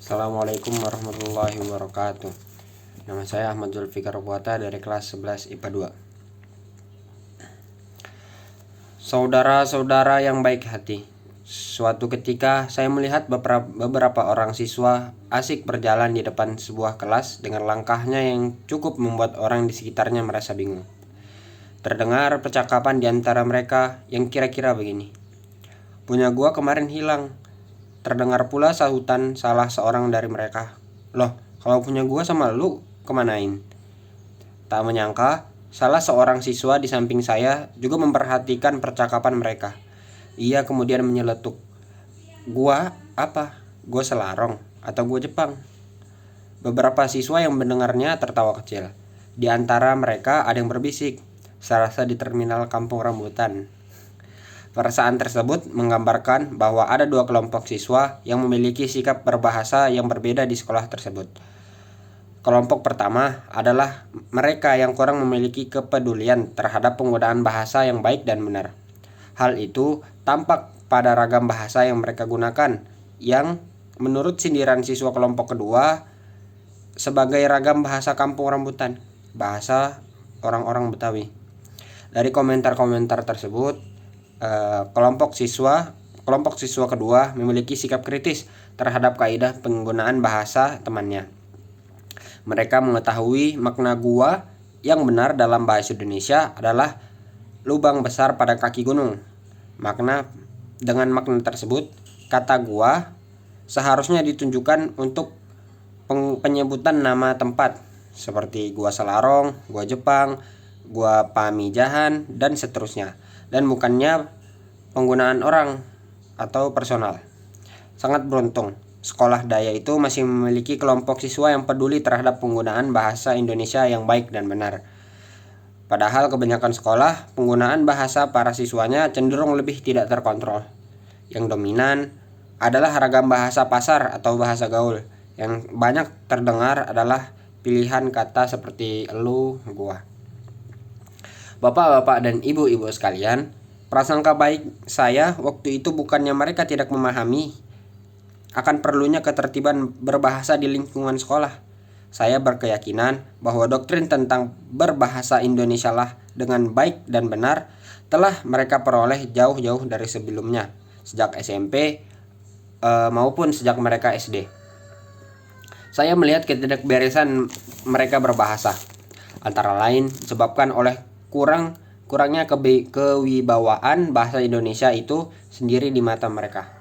Assalamualaikum warahmatullahi wabarakatuh. Nama saya Ahmad Zulfikar Puata dari kelas 11 IPA 2. Saudara-saudara yang baik hati, suatu ketika saya melihat beberapa orang siswa asik berjalan di depan sebuah kelas dengan langkahnya yang cukup membuat orang di sekitarnya merasa bingung. Terdengar percakapan di antara mereka yang kira-kira begini: "Punya gua kemarin hilang." Terdengar pula sahutan salah seorang dari mereka, "Loh, kalau punya gua sama lu kemanain?" Tak menyangka, salah seorang siswa di samping saya juga memperhatikan percakapan mereka. Ia kemudian menyeletuk, "Gua apa? Gua Selarong atau gua Jepang?" Beberapa siswa yang mendengarnya tertawa kecil. Di antara mereka ada yang berbisik, "Serasa di terminal Kampung Rambutan." Perasaan tersebut menggambarkan bahwa ada dua kelompok siswa yang memiliki sikap berbahasa yang berbeda di sekolah tersebut. Kelompok pertama adalah mereka yang kurang memiliki kepedulian terhadap penggunaan bahasa yang baik dan benar. Hal itu tampak pada ragam bahasa yang mereka gunakan, yang menurut sindiran siswa kelompok kedua sebagai ragam bahasa Kampung Rambutan, bahasa orang-orang Betawi. Dari komentar-komentar tersebut, kelompok siswa kedua memiliki sikap kritis terhadap kaidah penggunaan bahasa temannya. Mereka mengetahui makna gua yang benar dalam bahasa Indonesia adalah lubang besar pada kaki gunung. Dengan makna tersebut, kata gua seharusnya ditunjukkan untuk penyebutan nama tempat seperti gua Selarong, gua Jepang, gua Pamijahan, dan seterusnya, dan bukannya penggunaan orang atau personal. Sangat beruntung, sekolah daya itu masih memiliki kelompok siswa yang peduli terhadap penggunaan bahasa Indonesia yang baik dan benar. Padahal kebanyakan sekolah, penggunaan bahasa para siswanya cenderung lebih tidak terkontrol. Yang dominan adalah ragam bahasa pasar atau bahasa gaul. Yang banyak terdengar adalah pilihan kata seperti elu, gua. Bapak-bapak dan ibu-ibu sekalian, prasangka baik saya waktu itu bukannya mereka tidak memahami akan perlunya ketertiban berbahasa di lingkungan sekolah. Saya berkeyakinan bahwa doktrin tentang berbahasa Indonesia lah dengan baik dan benar telah mereka peroleh jauh-jauh dari sebelumnya, sejak SMP maupun sejak mereka SD. Saya melihat ketidakberesan mereka berbahasa, antara lain disebabkan oleh kurangnya kewibawaan bahasa Indonesia itu sendiri di mata mereka.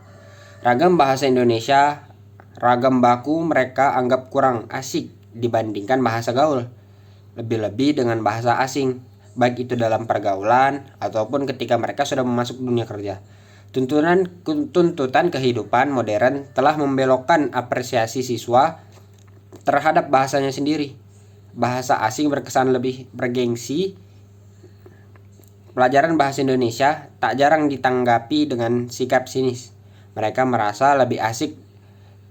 Ragam bahasa Indonesia, ragam baku mereka anggap kurang asik dibandingkan bahasa gaul, lebih-lebih dengan bahasa asing, baik itu dalam pergaulan ataupun ketika mereka sudah masuk dunia kerja. Tuntutan kehidupan modern telah membelokkan apresiasi siswa terhadap bahasanya sendiri. Bahasa asing berkesan lebih bergengsi. Pelajaran bahasa Indonesia tak jarang ditanggapi dengan sikap sinis. Mereka merasa lebih asik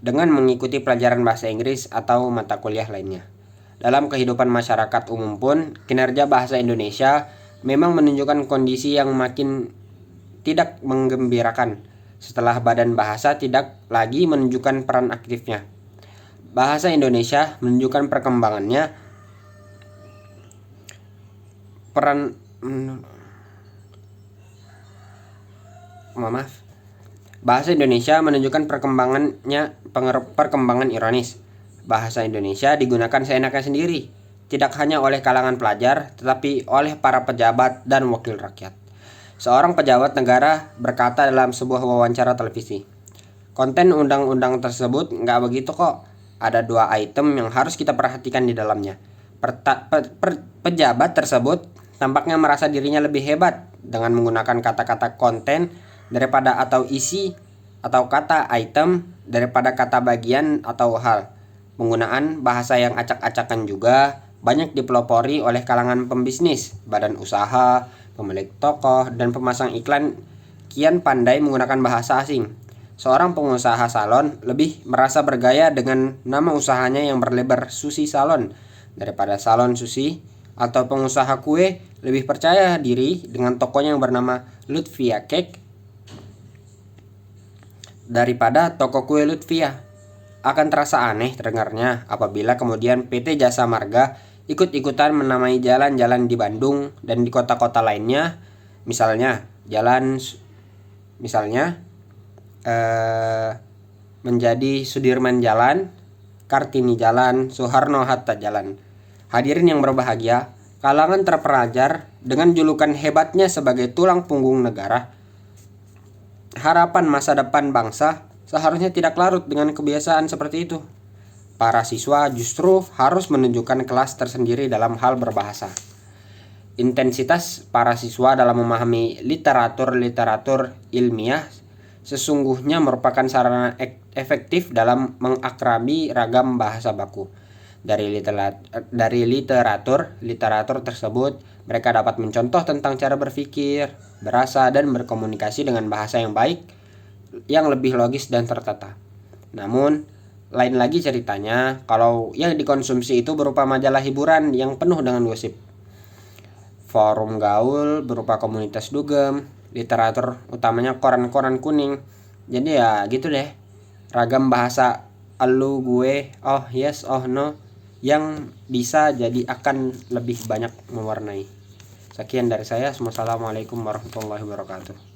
dengan mengikuti pelajaran bahasa Inggris atau mata kuliah lainnya. Dalam kehidupan masyarakat umum pun, kinerja bahasa Indonesia memang menunjukkan kondisi yang makin tidak menggembirakan setelah badan bahasa tidak lagi menunjukkan peran aktifnya. Bahasa Indonesia menunjukkan Bahasa Indonesia menunjukkan perkembangan ironis. Bahasa Indonesia digunakan seenaknya sendiri, tidak hanya oleh kalangan pelajar, tetapi oleh para pejabat dan wakil rakyat. Seorang pejabat negara berkata dalam sebuah wawancara televisi, "Konten undang-undang tersebut nggak begitu kok. Ada 2 item yang harus kita perhatikan di dalamnya." Pejabat tersebut tampaknya merasa dirinya lebih hebat dengan menggunakan kata-kata konten daripada atau isi, atau kata item daripada kata bagian atau hal. Penggunaan bahasa yang acak-acakan juga banyak dipelopori oleh kalangan pembisnis, badan usaha, pemilik toko, dan pemasang iklan kian pandai menggunakan bahasa asing. Seorang pengusaha salon lebih merasa bergaya dengan nama usahanya yang berlebar Susi Salon daripada Salon Susi, atau pengusaha kue lebih percaya diri dengan tokonya yang bernama Lutfia Cake daripada toko kue Lutfia. Akan terasa aneh terdengarnya apabila kemudian PT Jasa Marga ikut-ikutan menamai jalan-jalan di Bandung dan di kota-kota lainnya, misalnya menjadi Sudirman Jalan, Kartini Jalan, Soekarno-Hatta Jalan. Hadirin yang berbahagia, kalangan terpelajar dengan julukan hebatnya sebagai tulang punggung negara, harapan masa depan bangsa, seharusnya tidak larut dengan kebiasaan seperti itu. Para siswa justru harus menunjukkan kelas tersendiri dalam hal berbahasa. Intensitas para siswa dalam memahami literatur ilmiah sesungguhnya merupakan sarana efektif dalam mengakrabi ragam bahasa baku. Dari literatur tersebut, mereka dapat mencontoh tentang cara berpikir, berasa, dan berkomunikasi dengan bahasa yang baik, yang lebih logis dan tertata. Namun, lain lagi ceritanya kalau yang dikonsumsi itu berupa majalah hiburan yang penuh dengan gosip, forum gaul berupa komunitas dugem, literatur utamanya koran-koran kuning. Jadi ya gitu deh, ragam bahasa elu, gue, oh yes, oh no, yang bisa jadi akan lebih banyak mewarnai. Sekian dari saya. Wassalamualaikum warahmatullahi wabarakatuh.